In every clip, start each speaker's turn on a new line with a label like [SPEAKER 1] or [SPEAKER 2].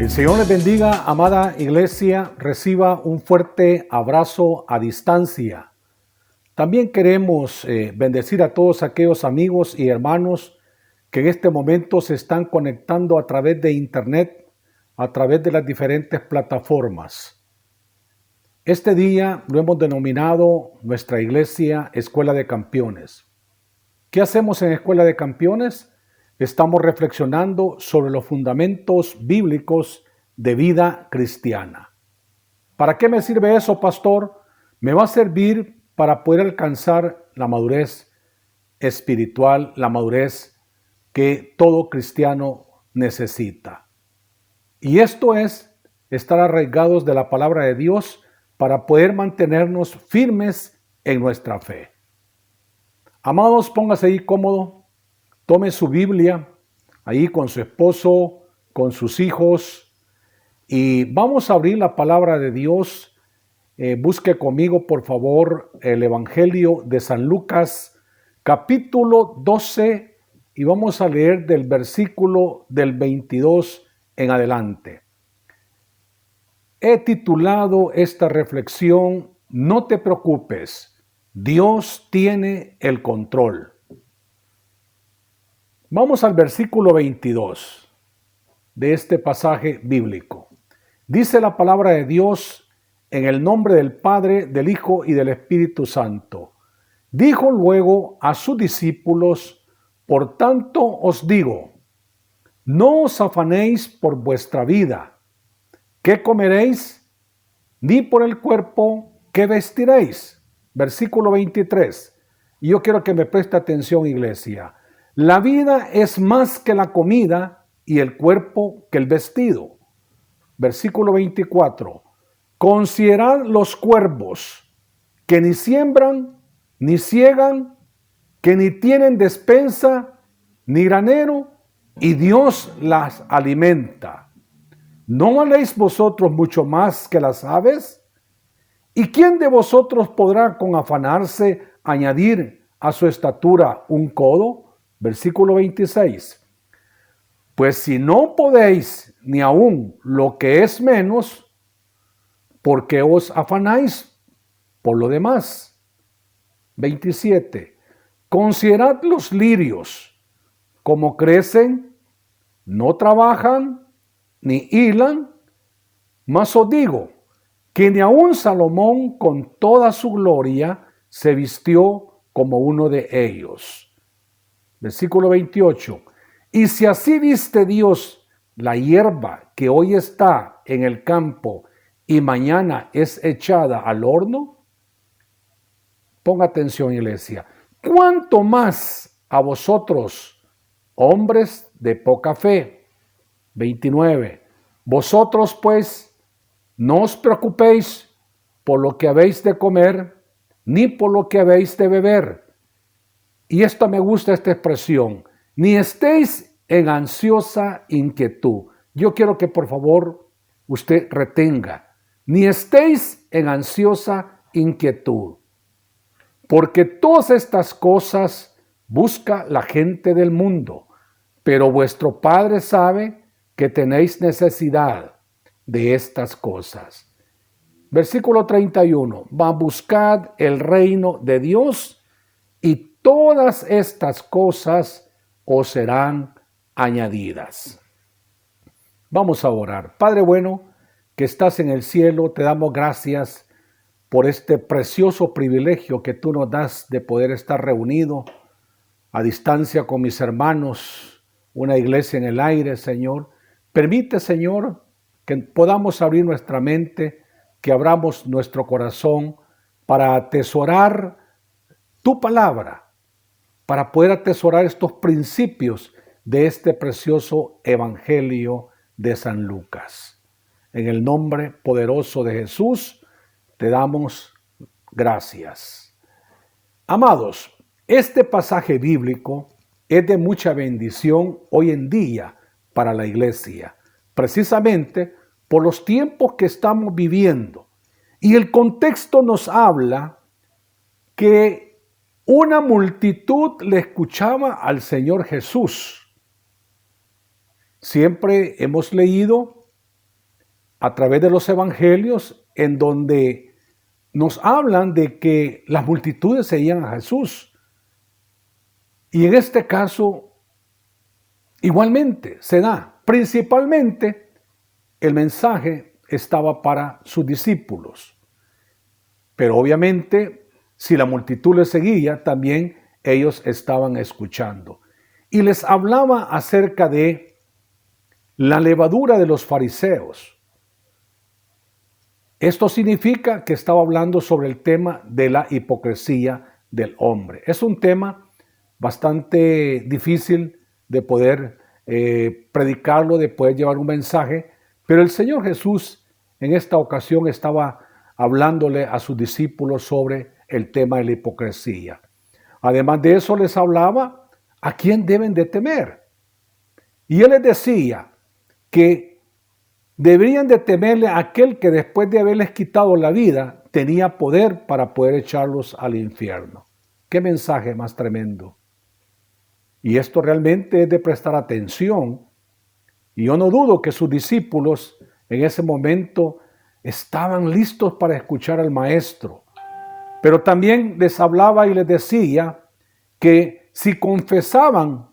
[SPEAKER 1] El Señor les bendiga, amada iglesia, reciba un fuerte abrazo a distancia. También queremos bendecir a todos aquellos amigos y hermanos que en este momento se están conectando a través de internet, a través de las diferentes plataformas. Este día lo hemos denominado nuestra iglesia Escuela de Campeones. ¿Qué hacemos en Escuela de Campeones? Estamos reflexionando sobre los fundamentos bíblicos de vida cristiana. ¿Para qué me sirve eso, pastor? Me va a servir para poder alcanzar la madurez espiritual, la madurez que todo cristiano necesita. Y esto es estar arraigados de la palabra de Dios para poder mantenernos firmes en nuestra fe. Amados, póngase ahí cómodo. Tome su Biblia, ahí con su esposo, con sus hijos, y vamos a abrir la palabra de Dios. Busque conmigo, por favor, el Evangelio de San Lucas, capítulo 12, y vamos a leer del versículo del 22 en adelante. He titulado esta reflexión, No te preocupes, Dios tiene el control. Vamos al versículo 22 de este pasaje bíblico. Dice la palabra de Dios en el nombre del Padre, del Hijo y del Espíritu Santo. Dijo luego a sus discípulos, por tanto os digo, no os afanéis por vuestra vida, ¿qué comeréis? Ni por el cuerpo, ¿qué vestiréis? Versículo 23. Y yo quiero que me preste atención, iglesia. La vida es más que la comida y el cuerpo que el vestido. Versículo 24. Considerad los cuervos, que ni siembran, ni ciegan, que ni tienen despensa, ni granero, y Dios las alimenta. ¿No valéis vosotros mucho más que las aves? ¿Y quién de vosotros podrá con afanarse añadir a su estatura un codo? Versículo 26. Pues si no podéis ni aun lo que es menos, ¿por qué os afanáis por lo demás? 27. Considerad los lirios, como crecen, no trabajan, ni hilan, mas os digo, que ni aun Salomón con toda su gloria se vistió como uno de ellos. Versículo 28. Y si así viste Dios la hierba que hoy está en el campo y mañana es echada al horno, ponga atención, iglesia, ¿cuánto más a vosotros, hombres de poca fe? 29. Vosotros pues no os preocupéis por lo que habéis de comer, ni por lo que habéis de beber. Y esto me gusta, esta expresión, ni estéis en ansiosa inquietud. Yo quiero que por favor usted retenga, ni estéis en ansiosa inquietud, porque todas estas cosas busca la gente del mundo, pero vuestro Padre sabe que tenéis necesidad de estas cosas. Versículo 31, buscad el reino de Dios y todas estas cosas os serán añadidas. Vamos a orar. Padre bueno, que estás en el cielo, te damos gracias por este precioso privilegio que tú nos das de poder estar reunido a distancia con mis hermanos, una iglesia en el aire, Señor. Permite, Señor, que podamos abrir nuestra mente, que abramos nuestro corazón para atesorar tu palabra, para poder atesorar estos principios de este precioso Evangelio de San Lucas. En el nombre poderoso de Jesús, te damos gracias. Amados, este pasaje bíblico es de mucha bendición hoy en día para la iglesia, precisamente por los tiempos que estamos viviendo. Y el contexto nos habla que una multitud le escuchaba al Señor Jesús. Siempre hemos leído a través de los evangelios en donde nos hablan de que las multitudes seguían a Jesús. Y en este caso, igualmente se da. Principalmente, el mensaje estaba para sus discípulos. Pero obviamente, si la multitud les seguía, también ellos estaban escuchando. Y les hablaba acerca de la levadura de los fariseos. Esto significa que estaba hablando sobre el tema de la hipocresía del hombre. Es un tema bastante difícil de poder predicarlo, de poder llevar un mensaje, pero el Señor Jesús en esta ocasión estaba hablándole a sus discípulos sobre el tema de la hipocresía. Además de eso les hablaba a quién deben de temer. Y Él les decía que deberían de temerle a aquel que después de haberles quitado la vida tenía poder para poder echarlos al infierno. ¡Qué mensaje más tremendo! Y esto realmente es de prestar atención. Y yo no dudo que sus discípulos en ese momento estaban listos para escuchar al Maestro. Pero también les hablaba y les decía que si confesaban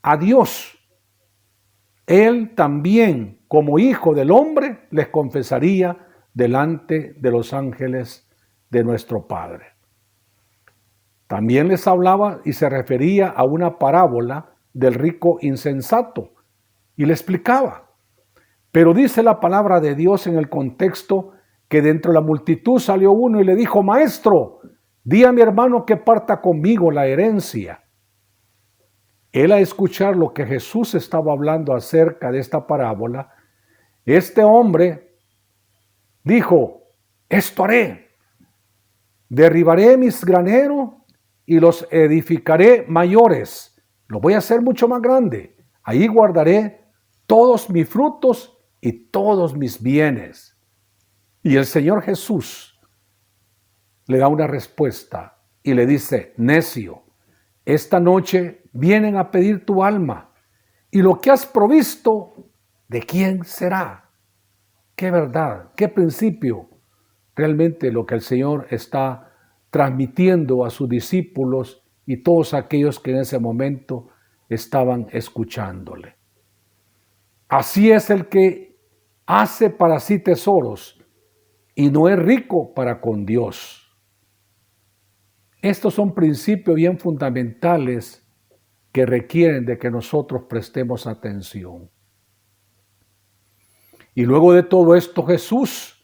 [SPEAKER 1] a Dios, Él también, como Hijo del Hombre, les confesaría delante de los ángeles de nuestro Padre. También les hablaba y se refería a una parábola del rico insensato y le explicaba. Pero dice la palabra de Dios en el contexto que dentro de la multitud salió uno y le dijo: Maestro, di a mi hermano que parta conmigo la herencia. Él, a escuchar lo que Jesús estaba hablando acerca de esta parábola, este hombre dijo: esto haré, derribaré mis graneros y los edificaré mayores, los voy a hacer mucho más grande, ahí guardaré todos mis frutos y todos mis bienes. Y el Señor Jesús le da una respuesta y le dice: necio, esta noche vienen a pedir tu alma, y lo que has provisto, ¿de quién será? Qué verdad, qué principio, realmente lo que el Señor está transmitiendo a sus discípulos y todos aquellos que en ese momento estaban escuchándole. Así es el que hace para sí tesoros y no es rico para con Dios. Estos son principios bien fundamentales que requieren de que nosotros prestemos atención. Y luego de todo esto, Jesús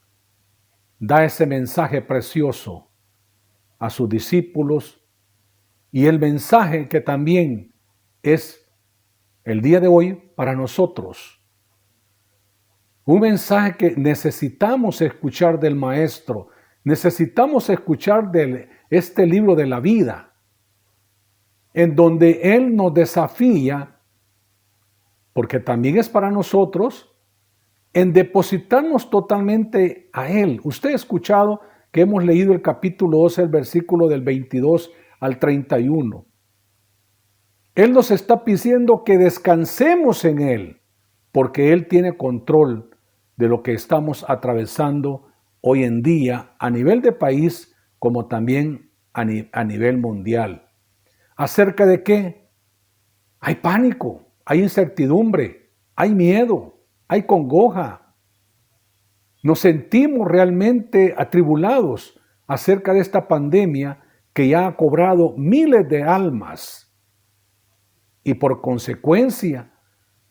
[SPEAKER 1] da ese mensaje precioso a sus discípulos, y el mensaje que también es el día de hoy para nosotros. Un mensaje que necesitamos escuchar del Maestro, necesitamos escuchar de este libro de la vida, en donde Él nos desafía, porque también es para nosotros, en depositarnos totalmente a Él. Usted ha escuchado que hemos leído el capítulo 12, el versículo del 22 al 31. Él nos está pidiendo que descansemos en Él, porque Él tiene control de lo que estamos atravesando hoy en día a nivel de país como también a nivel mundial. ¿Acerca de qué? Hay pánico, hay incertidumbre, hay miedo, hay congoja. Nos sentimos realmente atribulados acerca de esta pandemia que ya ha cobrado miles de almas y por consecuencia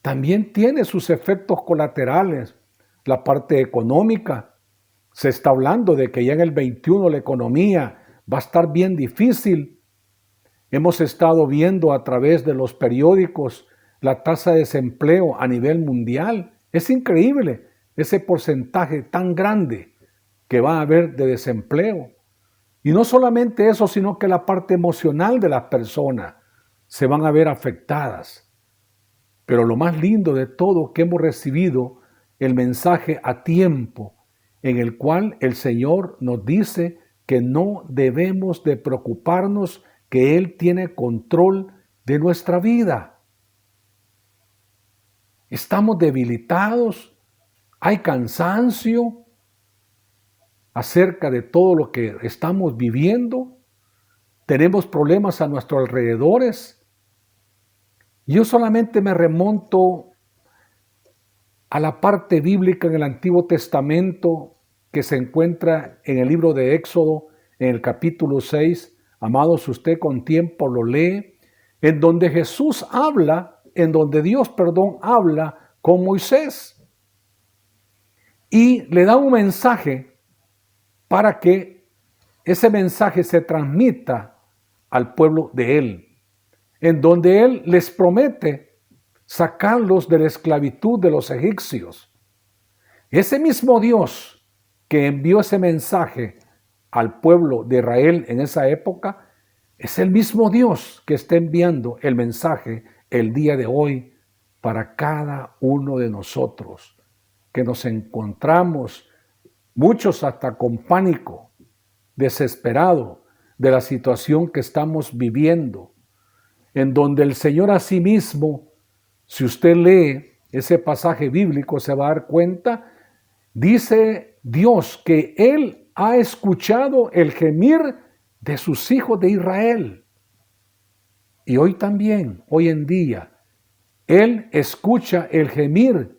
[SPEAKER 1] también tiene sus efectos colaterales. La parte económica, se está hablando de que ya en el 21 la economía va a estar bien difícil. Hemos estado viendo a través de los periódicos la tasa de desempleo a nivel mundial. Es increíble ese porcentaje tan grande que va a haber de desempleo. Y no solamente eso, sino que la parte emocional de las personas se van a ver afectadas. Pero lo más lindo de todo, que hemos recibido el mensaje a tiempo, en el cual el Señor nos dice que no debemos de preocuparnos, que Él tiene control de nuestra vida. Estamos debilitados, Hay cansancio acerca de todo lo que estamos viviendo. Tenemos problemas a nuestros alrededores. Yo solamente me remonto a la parte bíblica en el Antiguo Testamento que se encuentra en el libro de Éxodo, en el capítulo 6. Amados, usted con tiempo lo lee, en donde Jesús habla, en donde Dios, habla con Moisés. Y le da un mensaje para que ese mensaje se transmita al pueblo de él, en donde él les promete sacarlos de la esclavitud de los egipcios. Ese mismo Dios que envió ese mensaje al pueblo de Israel en esa época, es el mismo Dios que está enviando el mensaje el día de hoy para cada uno de nosotros, que nos encontramos, muchos hasta con pánico, desesperado de la situación que estamos viviendo, en donde el Señor a sí mismo, si usted lee ese pasaje bíblico, se va a dar cuenta, dice Dios que Él ha escuchado el gemir de sus hijos de Israel. Y hoy también, hoy en día, Él escucha el gemir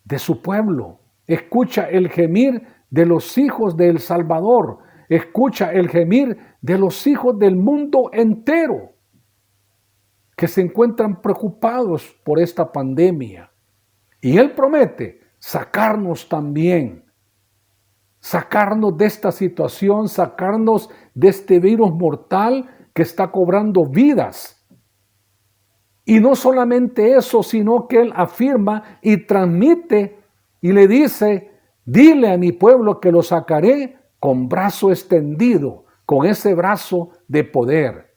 [SPEAKER 1] de su pueblo, escucha el gemir de los hijos de El Salvador, escucha el gemir de los hijos del mundo entero que se encuentran preocupados por esta pandemia. Y Él promete sacarnos también, sacarnos de esta situación, sacarnos de este virus mortal que está cobrando vidas. Y no solamente eso, sino que Él afirma y transmite y le dice, dile a mi pueblo que lo sacaré con brazo extendido, con ese brazo de poder.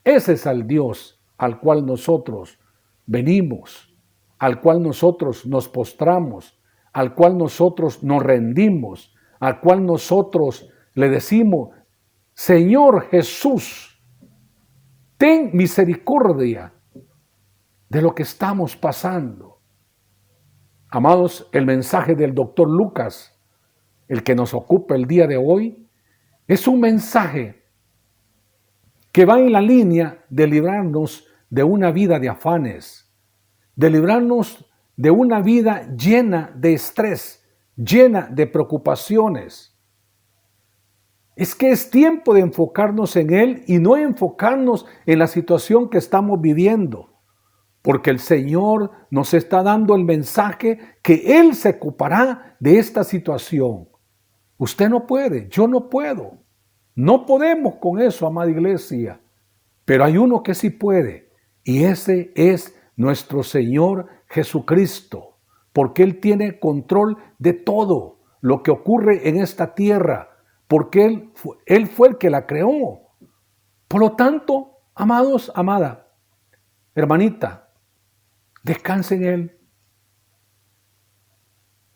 [SPEAKER 1] Ese es el Dios al cual nosotros venimos, al cual nosotros nos postramos, al cual nosotros nos rendimos, al cual nosotros le decimos, Señor Jesús, ten misericordia de lo que estamos pasando. Amados, el mensaje del doctor Lucas, el que nos ocupa el día de hoy, es un mensaje que va en la línea de librarnos de una vida de afanes, de librarnos de una vida llena de estrés, llena de preocupaciones. Es que es tiempo de enfocarnos en Él y no enfocarnos en la situación que estamos viviendo, porque el Señor nos está dando el mensaje que Él se ocupará de esta situación. Usted no puede, yo no puedo. No podemos con eso, amada iglesia, pero hay uno que sí puede, y ese es nuestro Señor Jesucristo, porque Él tiene control de todo lo que ocurre en esta tierra, porque Él fue el que la creó. Por lo tanto, amados, amada, hermanita, descanse en Él.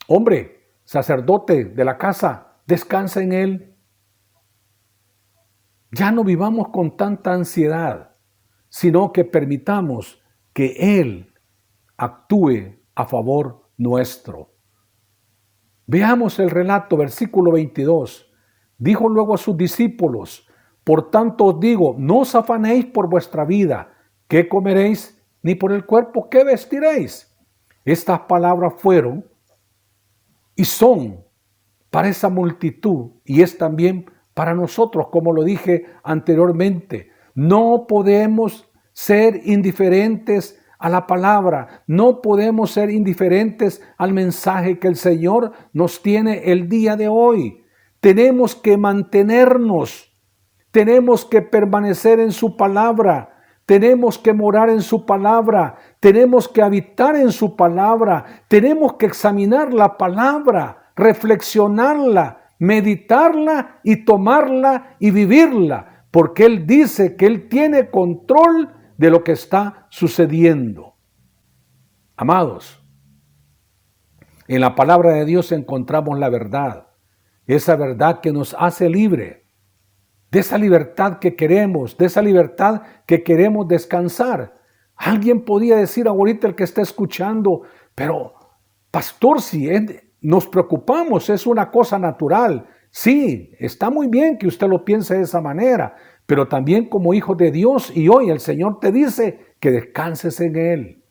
[SPEAKER 1] Hombre, sacerdote de la casa, descansa en Él. Ya no vivamos con tanta ansiedad, sino que permitamos que Él actúe a favor nuestro. Veamos el relato, versículo 22. Dijo luego a sus discípulos, por tanto os digo, no os afanéis por vuestra vida, qué comeréis, ni por el cuerpo, qué vestiréis. Estas palabras fueron y son para esa multitud y es también para nosotros, como lo dije anteriormente. No podemos ser indiferentes a la palabra, no podemos ser indiferentes al mensaje que el Señor nos tiene el día de hoy. Tenemos que mantenernos, tenemos que permanecer en su palabra, tenemos que morar en su palabra, tenemos que habitar en su palabra, tenemos que examinar la palabra, reflexionarla, meditarla y tomarla y vivirla, porque Él dice que Él tiene control de lo que está sucediendo. Amados, en la palabra de Dios encontramos la verdad, esa verdad que nos hace libre, de esa libertad que queremos, de esa libertad que queremos descansar. Alguien podía decir ahorita, el que está escuchando, pero Pastor, si nos preocupamos, es una cosa natural. Sí, está muy bien que usted lo piense de esa manera, pero también como hijo de Dios, y hoy el Señor te dice que descanses en Él,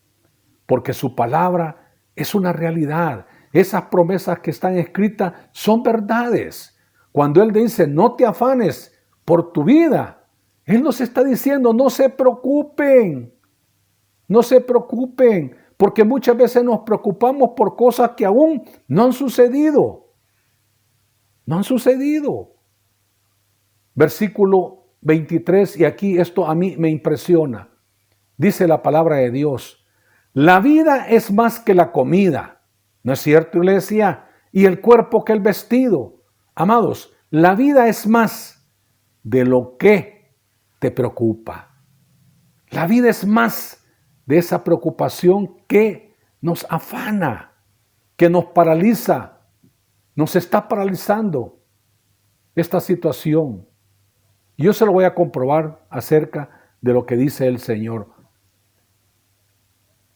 [SPEAKER 1] porque su palabra es una realidad. Esas promesas que están escritas son verdades. Cuando Él dice, no te afanes por tu vida, Él nos está diciendo, no se preocupen, porque muchas veces nos preocupamos por cosas que aún no han sucedido. Versículo 23, y aquí esto a mí me impresiona. Dice la palabra de Dios, la vida es más que la comida. ¿No es cierto, iglesia? Y el cuerpo que el vestido. Amados, la vida es más de lo que te preocupa. La vida es más de esa preocupación que nos afana, que nos paraliza, nos está paralizando esta situación. Yo se lo voy a comprobar acerca de lo que dice el Señor.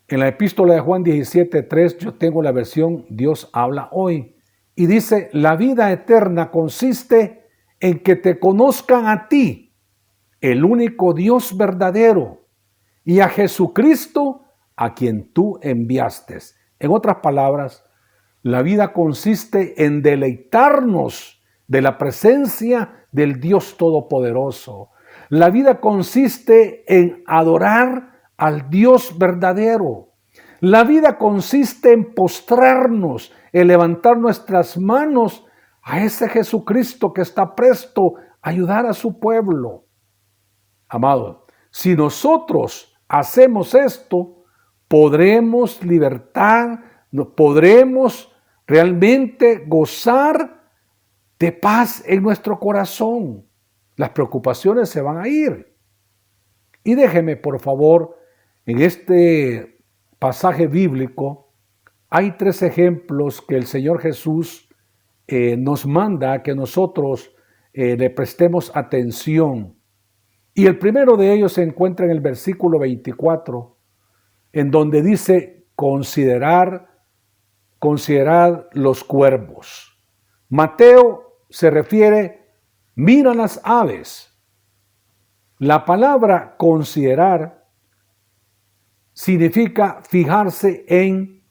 [SPEAKER 1] En la epístola de Juan 17:3 yo tengo la versión Dios habla hoy. Y dice, la vida eterna consiste en que te conozcan a ti, el único Dios verdadero, y a Jesucristo a quien tú enviaste. En otras palabras, la vida consiste en deleitarnos de la presencia del Dios Todopoderoso. La vida consiste en adorar al Dios verdadero. La vida consiste en postrarnos, en levantar nuestras manos a ese Jesucristo que está presto a ayudar a su pueblo. Amado, si nosotros hacemos esto, podremos podremos realmente gozar de paz en nuestro corazón. Las preocupaciones se van a ir. Y déjeme, por favor, en este pasaje bíblico, hay 3 ejemplos que el Señor Jesús nos manda a que nosotros le prestemos atención. Y el primero de ellos se encuentra en el versículo 24, en donde dice, considerad los cuervos. Mateo se refiere, mira las aves. La palabra considerar significa fijarse en,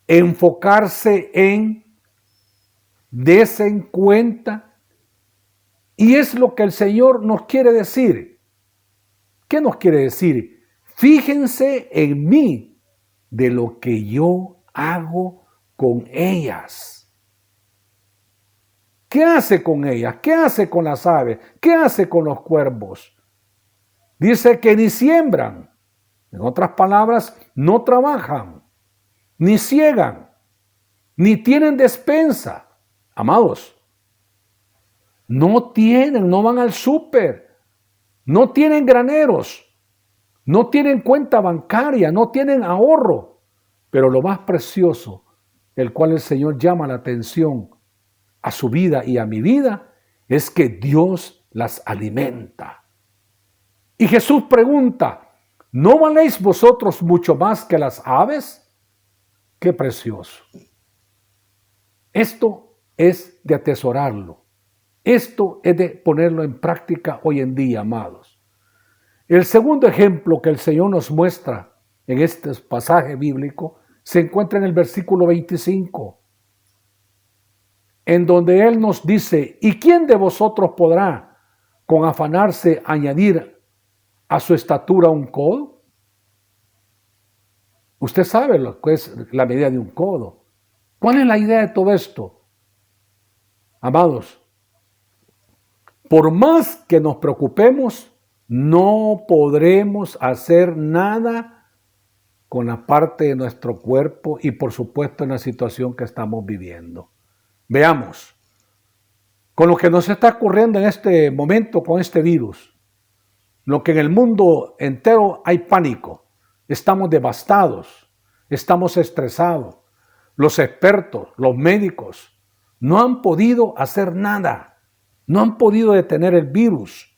[SPEAKER 1] enfocarse en, darse en cuenta. Y es lo que el Señor nos quiere decir. ¿Qué nos quiere decir? Fíjense en mí de lo que yo hago con ellas. ¿Qué hace con ellas? ¿Qué hace con las aves? ¿Qué hace con los cuervos? Dice que ni siembran. En otras palabras, no trabajan, ni ciegan, ni tienen despensa. Amados, no van al súper, no tienen graneros, no tienen cuenta bancaria, no tienen ahorro. Pero lo más precioso, el cual el Señor llama la atención a su vida y a mi vida, es que Dios las alimenta. Y Jesús pregunta, ¿no valéis vosotros mucho más que las aves? ¡Qué precioso! Esto es de atesorarlo. Esto es de ponerlo en práctica hoy en día, amados. El segundo ejemplo que el Señor nos muestra en este pasaje bíblico se encuentra en el versículo 25, en donde Él nos dice, ¿y quién de vosotros podrá con afanarse añadir a su estatura un codo? Usted sabe lo que es la medida de un codo. ¿Cuál es la idea de todo esto? Amados, por más que nos preocupemos, no podremos hacer nada con la parte de nuestro cuerpo y por supuesto en la situación que estamos viviendo. Veamos, con lo que nos está ocurriendo en este momento con este virus, lo que en el mundo entero hay pánico, estamos devastados, estamos estresados. Los expertos, los médicos, no han podido hacer nada. No han podido detener el virus,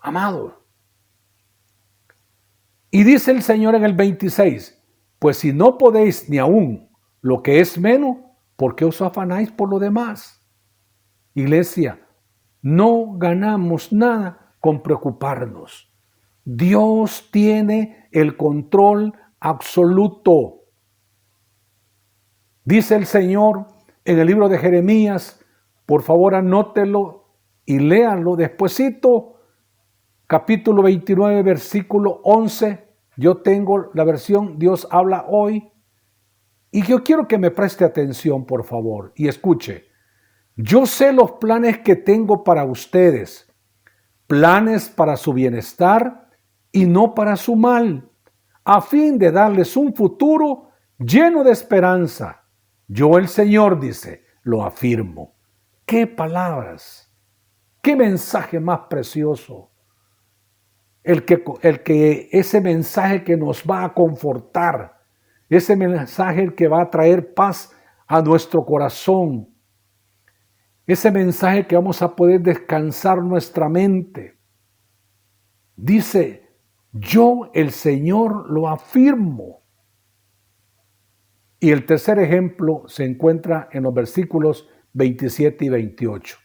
[SPEAKER 1] amados. Y dice el Señor en el 26, pues si no podéis ni aún lo que es menos, ¿por qué os afanáis por lo demás? Iglesia, no ganamos nada con preocuparnos. Dios tiene el control absoluto. Dice el Señor en el libro de Jeremías, por favor anótelo y léanlo despuesito, capítulo 29, versículo 11. Yo tengo la versión Dios habla hoy. Y yo quiero que me preste atención, por favor, y escuche. Yo sé los planes que tengo para ustedes, planes para su bienestar y no para su mal, a fin de darles un futuro lleno de esperanza. Yo, el Señor, dice, lo afirmo. ¡Qué palabras! ¡Qué mensaje más precioso! Ese mensaje que nos va a confortar, ese mensaje que va a traer paz a nuestro corazón, ese mensaje que vamos a poder descansar nuestra mente. Dice, yo, el Señor, lo afirmo. Y el tercer ejemplo se encuentra en los versículos 27 y 28.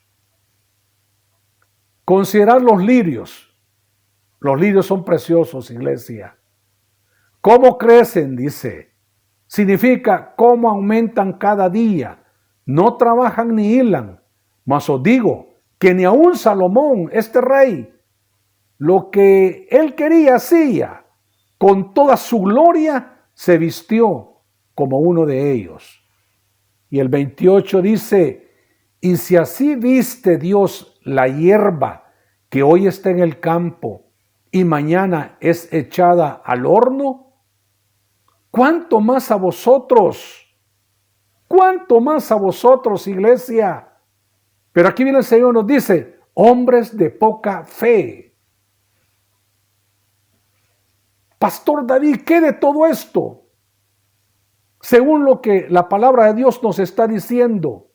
[SPEAKER 1] Considerad los lirios. Los lirios son preciosos, iglesia. ¿Cómo crecen? Dice. Significa cómo aumentan cada día. No trabajan ni hilan. Mas os digo que ni aun Salomón, este rey, lo que él quería hacía. Con toda su gloria se vistió como uno de ellos. Y el 28 dice, y si así viste Dios la hierba que hoy está en el campo y mañana es echada al horno, ¿cuánto más a vosotros? ¿Cuánto más a vosotros, iglesia? Pero aquí viene el Señor y nos dice, hombres de poca fe. Pastor David, ¿qué de todo esto? Según lo que la palabra de Dios nos está diciendo,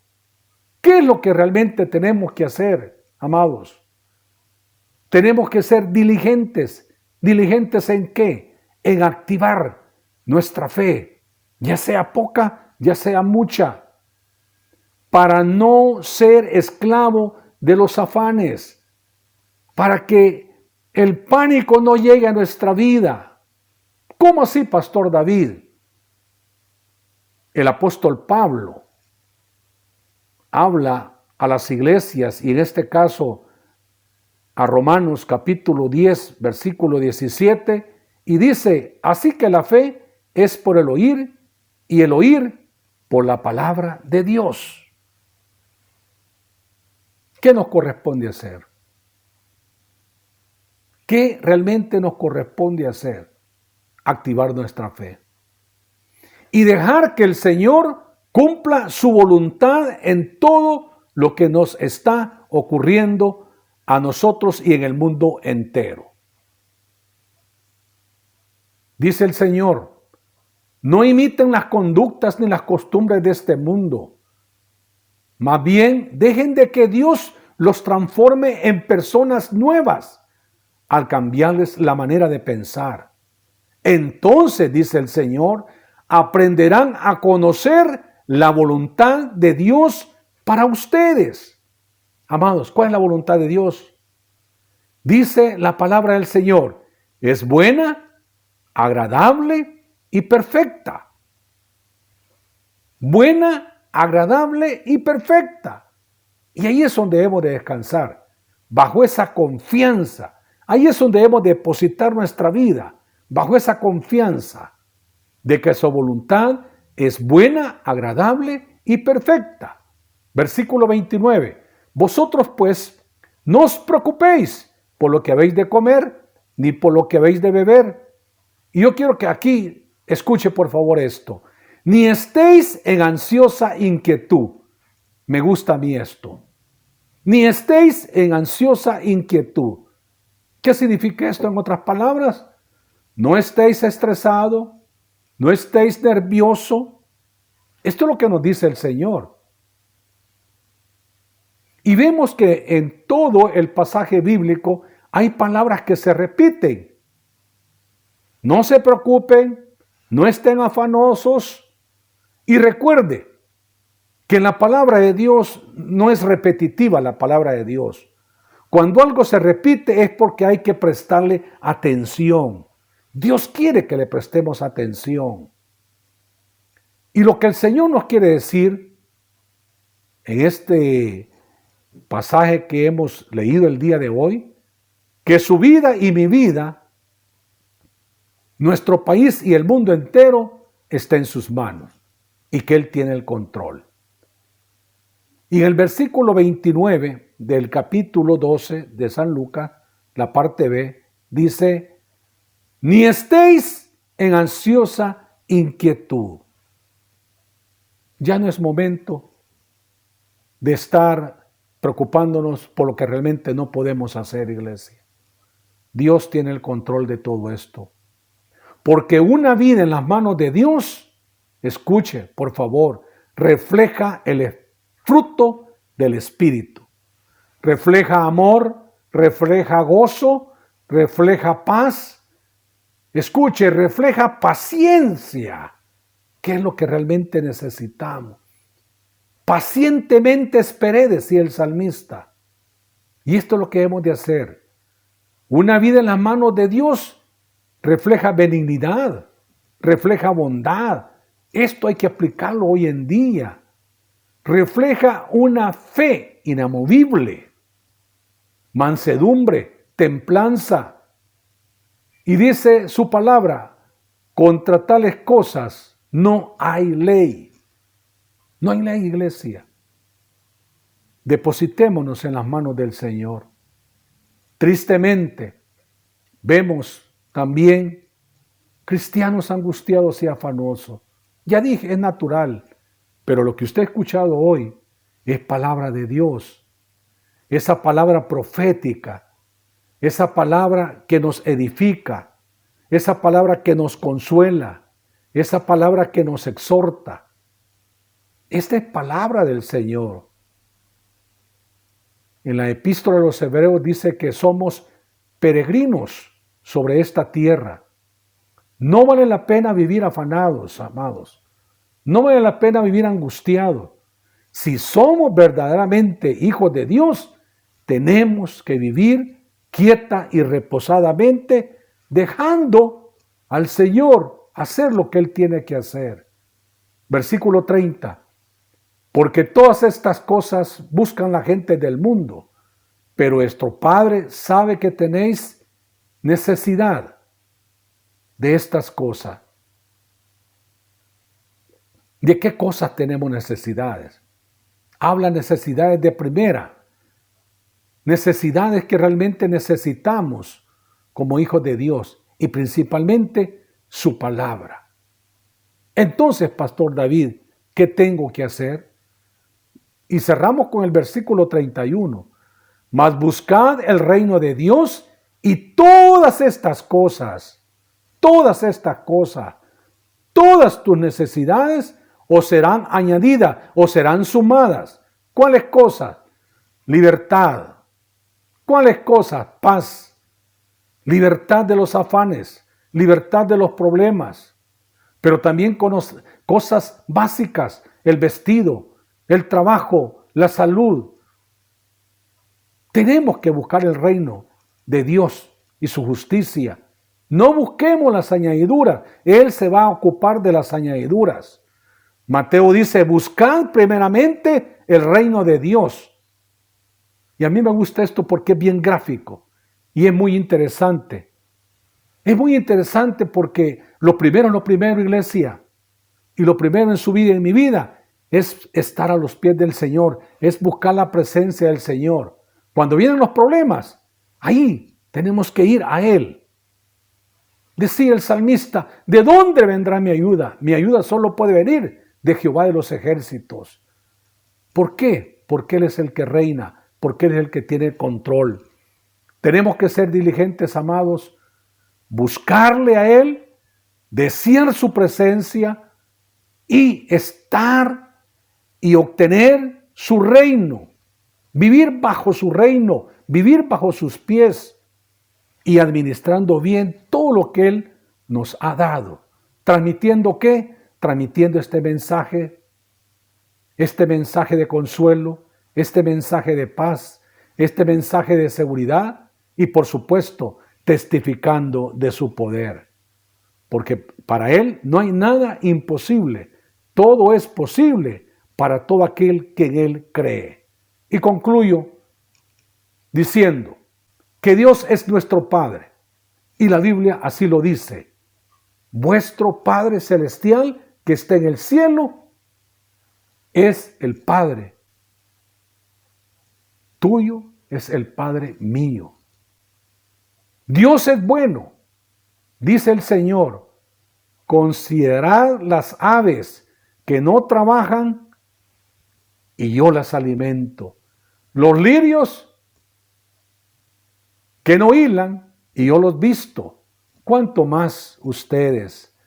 [SPEAKER 1] ¿qué es lo que realmente tenemos que hacer, amados? Tenemos que ser diligentes. ¿Diligentes en qué? En activar nuestra fe, ya sea poca, ya sea mucha, para no ser esclavo de los afanes, para que el pánico no llegue a nuestra vida. ¿Cómo así, Pastor David? El apóstol Pablo habla a las iglesias, y en este caso a Romanos capítulo 10, versículo 17, y dice, así que la fe es por el oír, y el oír por la palabra de Dios. ¿Qué nos corresponde hacer? ¿Qué realmente nos corresponde hacer? Activar nuestra fe. Y dejar que el Señor cumpla su voluntad en todo lo que nos está ocurriendo a nosotros y en el mundo entero. Dice el Señor, no imiten las conductas ni las costumbres de este mundo. Más bien, dejen de que Dios los transforme en personas nuevas al cambiarles la manera de pensar. Entonces, dice el Señor, aprenderán a conocer la voluntad de Dios para ustedes. Amados, ¿cuál es la voluntad de Dios? Dice la palabra del Señor, es buena, agradable y perfecta. Buena, agradable y perfecta. Y ahí es donde debemos de descansar, bajo esa confianza. Ahí es donde debemos depositar nuestra vida, bajo esa confianza de que su voluntad es buena, agradable y perfecta. Versículo 29. Vosotros pues no os preocupéis por lo que habéis de comer, ni por lo que habéis de beber. Y yo quiero que aquí escuche por favor esto. Ni estéis en ansiosa inquietud. Me gusta a mí esto. Ni estéis en ansiosa inquietud. ¿Qué significa esto en otras palabras? No estéis estresado, no estéis nervioso. Esto es lo que nos dice el Señor. Y vemos que en todo el pasaje bíblico hay palabras que se repiten. No se preocupen, no estén afanosos. Y recuerde que en la palabra de Dios no es repetitiva la palabra de Dios. Cuando algo se repite es porque hay que prestarle atención. Dios quiere que le prestemos atención. Y lo que el Señor nos quiere decir en este pasaje que hemos leído el día de hoy, que su vida y mi vida, nuestro país y el mundo entero está en sus manos y que Él tiene el control. Y en el versículo 29 del capítulo 12 de San Lucas, la parte B, dice: ni estéis en ansiosa inquietud. Ya no es momento de estar preocupándonos por lo que realmente no podemos hacer, iglesia. Dios tiene el control de todo esto. Porque una vida en las manos de Dios, escuche, por favor, refleja el fruto del Espíritu. Refleja amor, refleja gozo, refleja paz. Escuche, refleja paciencia, que es lo que realmente necesitamos. Pacientemente esperé, decía el salmista. Y esto es lo que hemos de hacer. Una vida en las manos de Dios refleja benignidad, refleja bondad. Esto hay que aplicarlo hoy en día. Refleja una fe inamovible, mansedumbre, templanza. Y dice su palabra: contra tales cosas no hay ley. No hay ley, iglesia. Depositémonos en las manos del Señor. Tristemente, vemos también cristianos angustiados y afanosos. Ya dije, es natural, pero lo que usted ha escuchado hoy es palabra de Dios. Esa palabra profética, esa palabra que nos edifica, esa palabra que nos consuela, esa palabra que nos exhorta. Esta es palabra del Señor. En la epístola de los Hebreos dice que somos peregrinos sobre esta tierra. No vale la pena vivir afanados, amados. No vale la pena vivir angustiados. Si somos verdaderamente hijos de Dios, tenemos que vivir quieta y reposadamente, dejando al Señor hacer lo que Él tiene que hacer. Versículo 30. Porque todas estas cosas buscan la gente del mundo, pero vuestro Padre sabe que tenéis necesidad de estas cosas. ¿De qué cosas tenemos necesidades? Habla necesidades de primera, necesidades que realmente necesitamos como hijos de Dios y principalmente su palabra. Entonces, Pastor David, ¿qué tengo que hacer? Y cerramos con el versículo 31. Mas buscad el reino de Dios y todas estas cosas, todas tus necesidades os serán añadidas, o serán sumadas. ¿Cuáles cosas? Libertad. ¿Cuáles cosas? Paz. Libertad de los afanes, libertad de los problemas, pero también con cosas básicas, el vestido, el trabajo, la salud. Tenemos que buscar el reino de Dios y su justicia. No busquemos las añadiduras. Él se va a ocupar de las añadiduras. Mateo dice: buscad primeramente el reino de Dios. Y a mí me gusta esto porque es bien gráfico y es muy interesante. Es muy interesante porque lo primero, iglesia, y lo primero en su vida y en mi vida, es estar a los pies del Señor, es buscar la presencia del Señor. Cuando vienen los problemas, ahí tenemos que ir a Él. Decía el salmista: ¿de dónde vendrá mi ayuda? Mi ayuda solo puede venir de Jehová de los ejércitos. ¿Por qué? Porque Él es el que reina, porque Él es el que tiene control. Tenemos que ser diligentes, amados, buscarle a Él, desear su presencia y estar y obtener su reino, vivir bajo su reino, vivir bajo sus pies y administrando bien todo lo que Él nos ha dado. ¿Transmitiendo qué? transmitiendo este mensaje de consuelo, este mensaje de paz, este mensaje de seguridad y por supuesto testificando de su poder. Porque para Él no hay nada imposible, todo es posible para todo aquel que en Él cree. Y concluyo diciendo que Dios es nuestro Padre y la Biblia así lo dice. Vuestro Padre Celestial que está en el cielo es el Padre tuyo, es el Padre mío. Dios es bueno, dice el Señor. Considerad las aves que no trabajan y yo las alimento. Los lirios que no hilan y yo los visto. ¿Cuánto más ustedes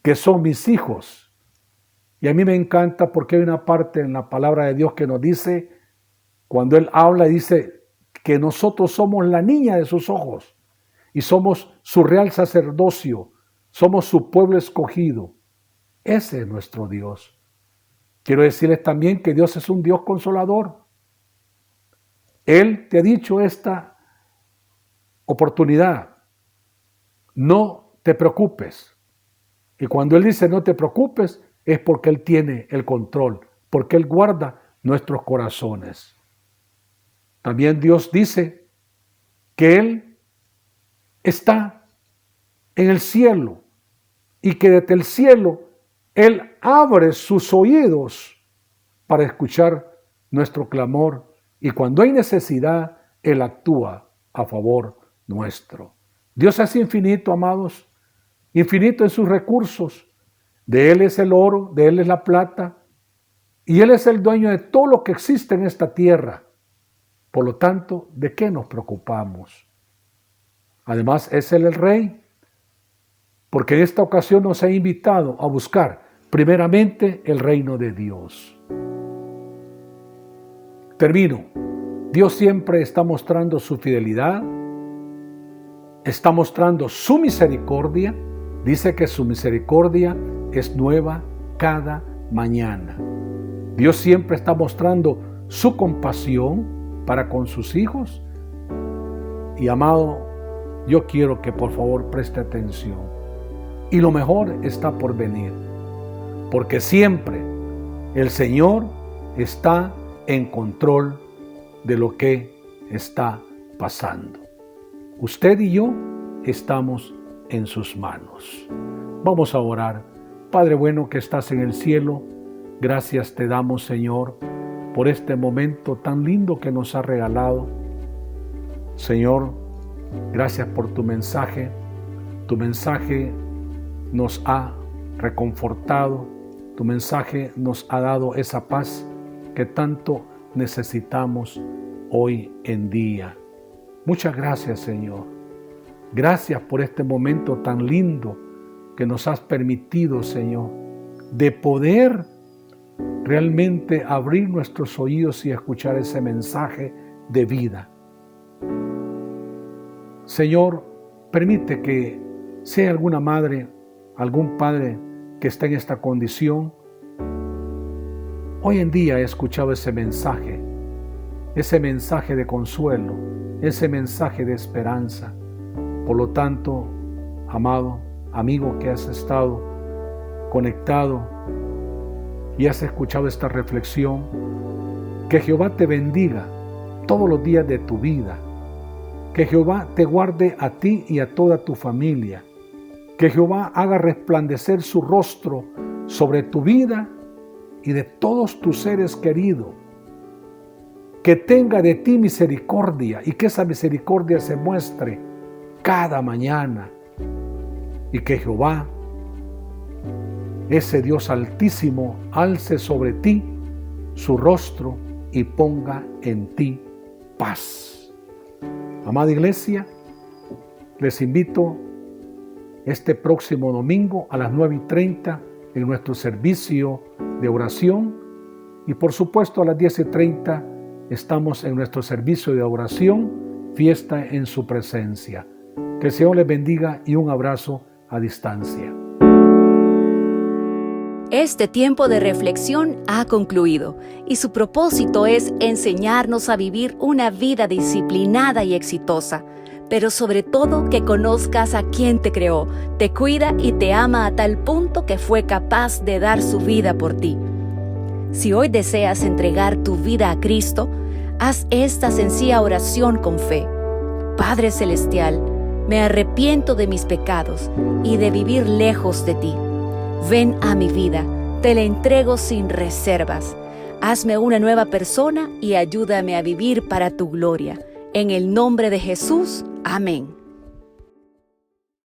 [SPEAKER 1] que son mis hijos? Y a mí me encanta porque hay una parte en la palabra de Dios que nos dice, cuando Él habla, dice que nosotros somos la niña de sus ojos y somos su real sacerdocio, somos su pueblo escogido. Ese es nuestro Dios. Quiero decirles también que Dios es un Dios consolador. Él te ha dicho esta oportunidad, no te preocupes. Y cuando Él dice no te preocupes, es porque Él tiene el control, porque Él guarda nuestros corazones. También Dios dice que Él está en el cielo y que desde el cielo Él abre sus oídos para escuchar nuestro clamor y cuando hay necesidad, Él actúa a favor nuestro. Dios es infinito, amados, infinito en sus recursos. De Él es el oro, de Él es la plata, y Él es el dueño de todo lo que existe en esta tierra. Por lo tanto, ¿de qué nos preocupamos? Además, es Él el Rey, porque en esta ocasión nos ha invitado a buscar primeramente el reino de Dios. Termino. Dios siempre está mostrando su fidelidad, está mostrando su misericordia. Dice que su misericordia es nueva cada mañana. Dios siempre está mostrando su compasión para con sus hijos. Y amado, yo quiero que por favor preste atención. Y lo mejor está por venir. Porque siempre el Señor está en control de lo que está pasando. Usted y yo estamos en sus manos. Vamos a orar. Padre bueno que estás en el cielo, gracias te damos, Señor, por este momento tan lindo que nos ha regalado. Señor, gracias por tu mensaje. Tu mensaje nos ha reconfortado. Tu mensaje nos ha dado esa paz que tanto necesitamos hoy en día. Muchas gracias, Señor. Gracias por este momento tan lindo que nos has permitido, Señor, de poder realmente abrir nuestros oídos y escuchar ese mensaje de vida. Señor, permite que sea alguna madre, algún padre que esté en esta condición. Hoy en día he escuchado ese mensaje de consuelo, ese mensaje de esperanza. Por lo tanto, amado, amigo que has estado conectado y has escuchado esta reflexión, que Jehová te bendiga todos los días de tu vida, que Jehová te guarde a ti y a toda tu familia, que Jehová haga resplandecer su rostro sobre tu vida y de todos tus seres queridos, que tenga de ti misericordia y que esa misericordia se muestre cada mañana y que Jehová, ese Dios altísimo, alce sobre ti su rostro y ponga en ti paz. Amada iglesia, les invito este próximo domingo a las 9:30 en nuestro servicio de oración y por supuesto a las 10:30 estamos en nuestro servicio de oración, fiesta en su presencia. Que el Señor les bendiga y un abrazo a distancia.
[SPEAKER 2] Este tiempo de reflexión ha concluido y su propósito es enseñarnos a vivir una vida disciplinada y exitosa, pero sobre todo que conozcas a quien te creó, te cuida y te ama a tal punto que fue capaz de dar su vida por ti. Si hoy deseas entregar tu vida a Cristo, haz esta sencilla oración con fe. Padre Celestial, me arrepiento de mis pecados y de vivir lejos de ti. Ven a mi vida, te la entrego sin reservas. Hazme una nueva persona y ayúdame a vivir para tu gloria. En el nombre de Jesús, amén.